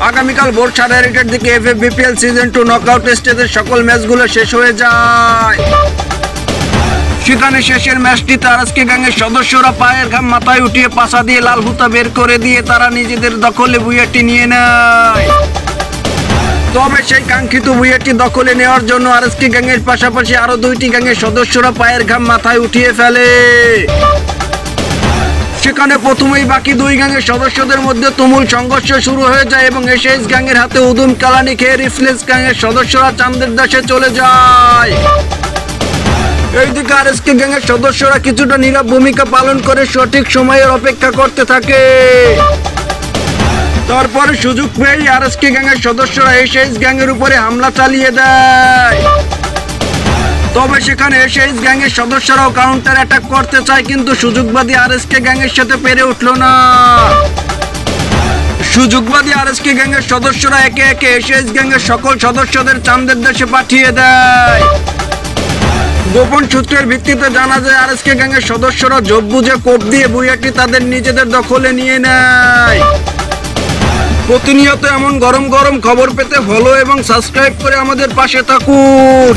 আগামীকাল ভোর 1:30টার দিকে এফএফবিপিএল সিজন 2 নকআউট স্টেজের সকল ম্যাচগুলো শেষ হয়ে যায়। সেখানে শেষের ম্যাচটিতে আরএসকে গ্যাংয়ের সদস্যরা পায়ের ঘাম মাথায় উঠিয়ে পাছা দিয়ে লাল হুতা বের করে দিয়ে তারা নিজেদের দখলে বুইয়াটি নিয়ে নেয়। তবে সেই কাঙ্ক্ষিত বুইয়াটি দখলে নেওয়ার জন্য আরএসকে গ্যাংয়ের পাশাপাশি আরো 2টি গ্যাংয়ের সদস্যরা পায়ের ঘাম মাথায় উঠিয়ে ফেলে। সেখানে প্রথমেই বাকি 2 গ্যাংয়ের সদস্যদের মধ্যে তুমুল সংঘর্ষ শুরু হয়ে যায় এবং এসএস গ্যাংয়ের হাতে উদুম কালানি খেয়ে রিফ্লেক্স গ্যাংয়ের সদস্যরা চাঁদের দেশে চলে যায়। এইদিকে আরএসকে গ্যাংয়ের সদস্যরা কিছুটা নীরব ভূমিকা পালন করে সঠিক সময়ের অপেক্ষা করতে থাকে। তারপরে সুযোগ পেয়ে আরএসকে গ্যাংয়ের সদস্যরা এসএস গ্যাংয়ের উপরে হামলা চালিয়ে দেয়। তবে সেখানে এসএস গ্যাংয়ের সদস্যরাও কাউন্টার অ্যাটাক করতে চায়, কিন্তু সুযোগবাদী আরএসকে গ্যাংয়ের সাথে পেরে উঠল না। সুযোগবাদী আরএসকে গ্যাংয়ের সদস্যরা একে একে এসএস গ্যাংয়ের সকল সদস্যদের চাঁদের দেশে পাঠিয়ে দেয়। গোপন সূত্রের ভিত্তিতে জানা যায় আরএসকে গ্যাংয়ের সদস্যরা জোপ বুঝে কোপ দিয়ে বুইয়াটি তাদের নিজেদের দখলে নিয়ে নেয়। প্রতিনিয়ত এমন গরম গরম খবর পেতে ফলো এবং সাবস্ক্রাইব করে আমাদের পাশে থাকুন।